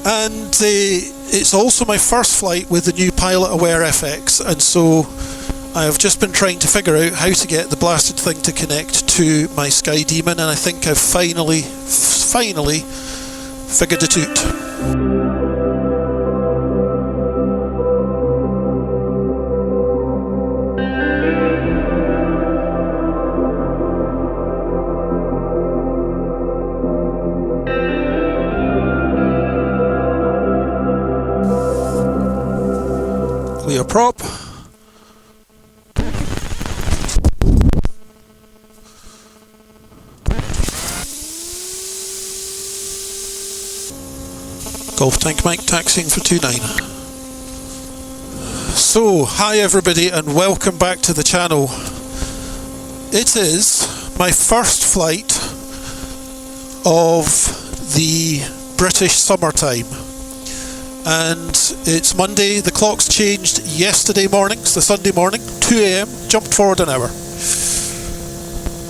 and it's also my first flight with the new Pilot Aware FX, and so I have just been trying to figure out how to get the blasted thing to connect to my Sky Demon, and I think I've finally figured it out. Clear prop. Golf Tank Mike taxiing for 29. So, hi everybody and welcome back to the channel. It is my first flight of the British summertime. And it's Monday, the clock's changed yesterday morning, it's the Sunday morning, 2 AM, jumped forward an hour.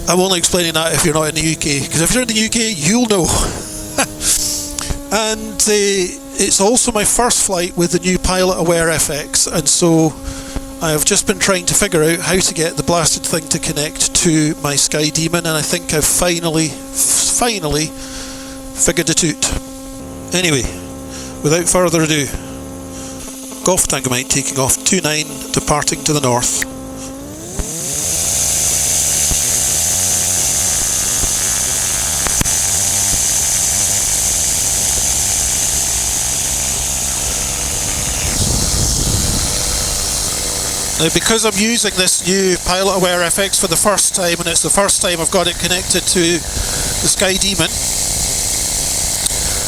I'm only explaining that if you're not in the UK, because if you're in the UK, you'll know. And it's also my first flight with the new Pilot Aware FX, and so I have just been trying to figure out how to get the blasted thing to connect to my Sky Demon, and I think I've finally figured it out. Anyway, without further ado, Golf Tango Mike taking off 29, departing to the north. Now, because I'm using this new Pilot Aware FX for the first time, and it's the first time I've got it connected to the Sky Demon,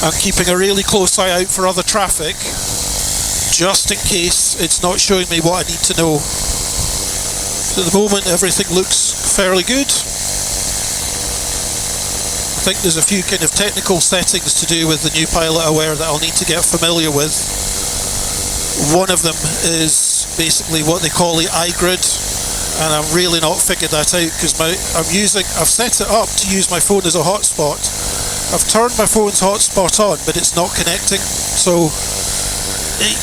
I'm keeping a really close eye out for other traffic, just in case it's not showing me what I need to know. So at the moment everything looks fairly good. I think there's a few kind of technical settings to do with the new Pilot Aware that I'll need to get familiar with. One of them is basically what they call the iGrid, and I've really not figured that out because I've set it up to use my phone as a hotspot. I've turned my phone's hotspot on, but it's not connecting, so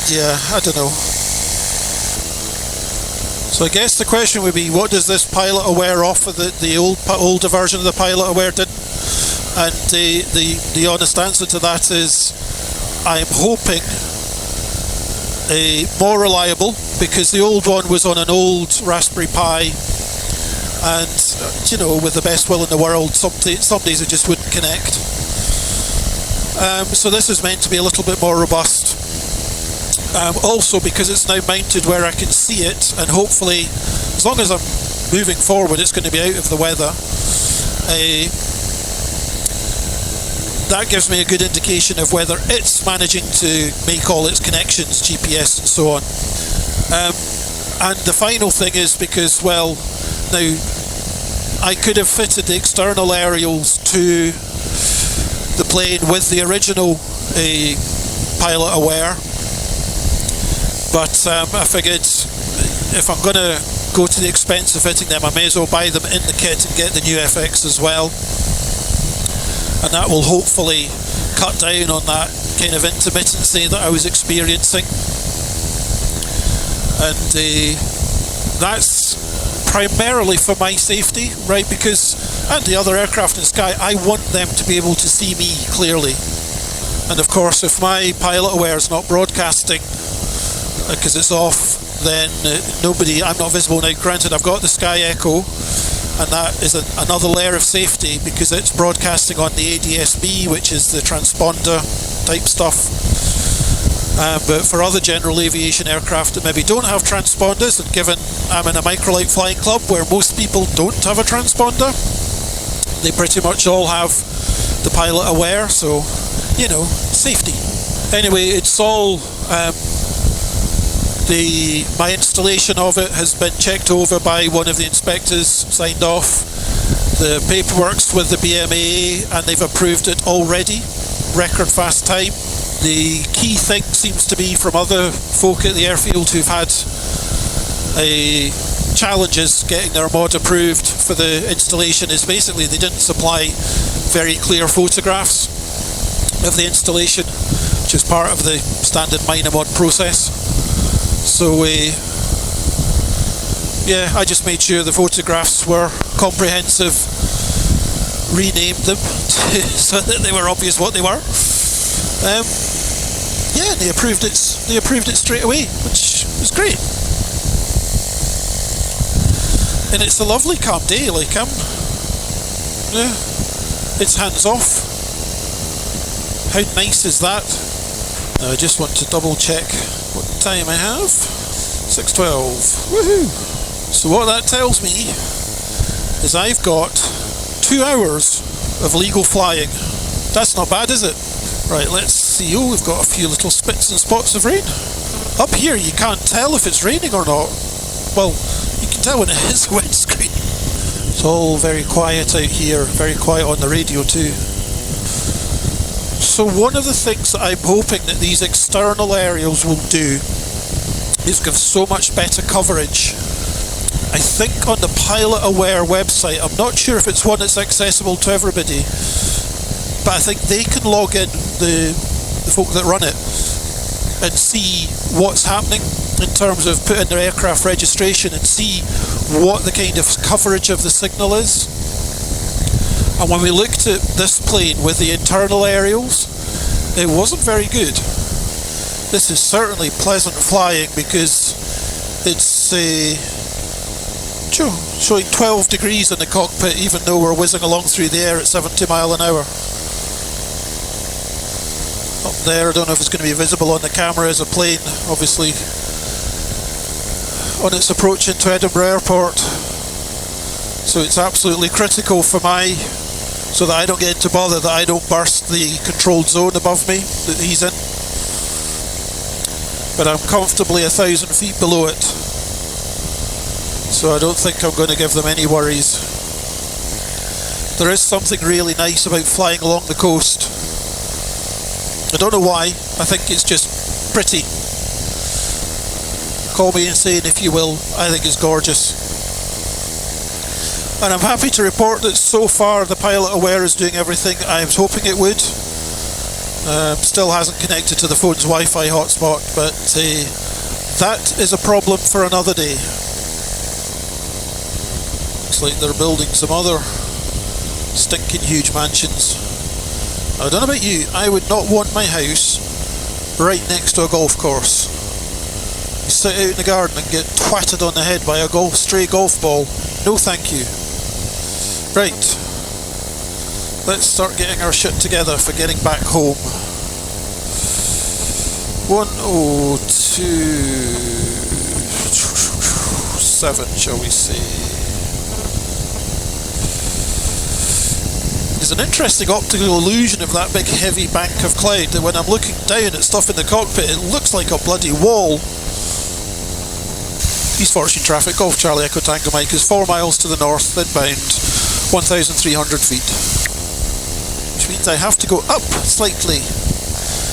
yeah, I don't know. So I guess the question would be, what does this Pilot Aware offer that the older version of the Pilot Aware didn't? And the honest answer to that is, I'm hoping more reliable, because the old one was on an old Raspberry Pi, and you know, with the best will in the world, some days it just wouldn't connect. So this is meant to be a little bit more robust. Also because it's now mounted where I can see it, and hopefully, as long as I'm moving forward, it's going to be out of the weather. That gives me a good indication of whether it's managing to make all its connections, GPS and so on. And the final thing is, because, well, now I could have fitted the external aerials to the plane with the original Pilot Aware, but I figured if I'm going to go to the expense of fitting them, I may as well buy them in the kit and get the new FX as well. And that will hopefully cut down on that kind of intermittency that I was experiencing. And that's primarily for my safety, right? Because, and the other aircraft in the sky, I want them to be able to see me clearly. And of course, if my Pilot Aware is not broadcasting because it's off, then I'm not visible. Now, granted, I've got the Sky Echo, and that is another layer of safety because it's broadcasting on the ADS-B, which is the transponder type stuff. But for other general aviation aircraft that maybe don't have transponders, and given I'm in a microlight flying club where most people don't have a transponder, they pretty much all have the Pilot Aware, so, you know, safety. Anyway, it's all my installation of it has been checked over by one of the inspectors, signed off. The paperwork's with the BMA and they've approved it already, record fast time. The key thing seems to be, from other folk at the airfield who've had challenges getting their mod approved for the installation, is basically they didn't supply very clear photographs of the installation which is part of the standard Minamod process. So yeah, I just made sure the photographs were comprehensive, renamed them so that they were obvious what they were. Yeah, they approved it straight away, which was great. And it's a lovely calm day, like yeah, it's hands off. How nice is that? Now I just want to double check what time I have. 6:12. Woohoo! So what that tells me is I've got 2 hours of legal flying. That's not bad, is it? Right, let's see. Oh, we've got a few little spits and spots of rain. Up here you can't tell if it's raining or not. Well, you can tell when it hits the windscreen. It's all very quiet out here, very quiet on the radio too. So one of the things that I'm hoping that these external aerials will do is give so much better coverage. I think on the Pilot Aware website, I'm not sure if it's one that's accessible to everybody, but I think they can log in, the folk that run it, and see what's happening in terms of putting their aircraft registration and see what the kind of coverage of the signal is. And when we looked at this plane with the internal aerials, it wasn't very good. This is certainly pleasant flying because it's showing 12 degrees in the cockpit even though we're whizzing along through the air at 70 miles an hour. Up there, I don't know if it's going to be visible on the camera, is a plane obviously on its approach into Edinburgh Airport. So it's absolutely critical for so that I don't get into bother, that I don't burst the controlled zone above me that he's in. But I'm comfortably 1,000 feet below it, so I don't think I'm going to give them any worries. There is something really nice about flying along the coast. I don't know why, I think it's just pretty. Call me insane if you will, I think it's gorgeous. And I'm happy to report that so far the Pilot Aware is doing everything I was hoping it would. Still hasn't connected to the phone's Wi-Fi hotspot, but that is a problem for another day. Looks like they're building some other stinking huge mansions. I don't know about you, I would not want my house right next to a golf course. You sit out in the garden and get twatted on the head by a stray golf ball. No thank you. Right, let's start getting our shit together for getting back home. 102.7, shall we say. There's an interesting optical illusion of that big heavy bank of cloud that when I'm looking down at stuff in the cockpit it looks like a bloody wall. East Fortune traffic, Golf Charlie Echo Tango Mike is 4 miles to the north, inbound 1,300 feet. Which means I have to go up slightly,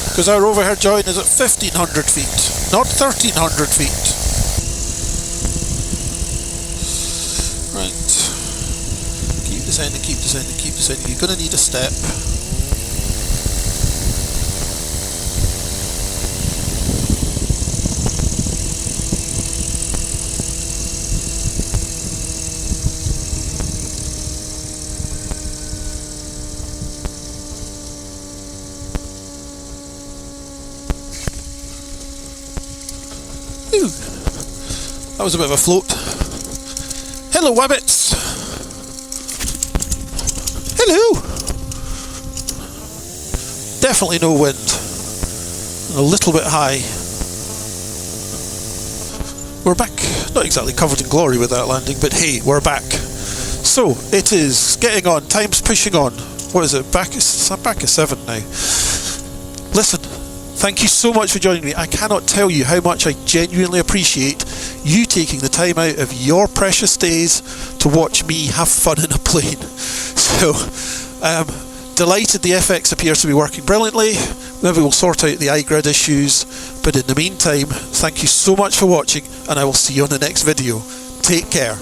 because our overhead join is at 1,500 feet, not 1,300 feet. Right. Keep descending, keep descending, keep descending. You're going to need a step. That was a bit of a float. Hello, Wabbits! Hello! Definitely no wind. A little bit high. We're back. Not exactly covered in glory with that landing, but hey, we're back. So, it is getting on. Time's pushing on. What is it? I'm back at 7 now. Listen. Thank you so much for joining me. I cannot tell you how much I genuinely appreciate you taking the time out of your precious days to watch me have fun in a plane. So, delighted the FX appears to be working brilliantly. Maybe we'll sort out the iGrid issues. But in the meantime, thank you so much for watching, and I will see you on the next video. Take care.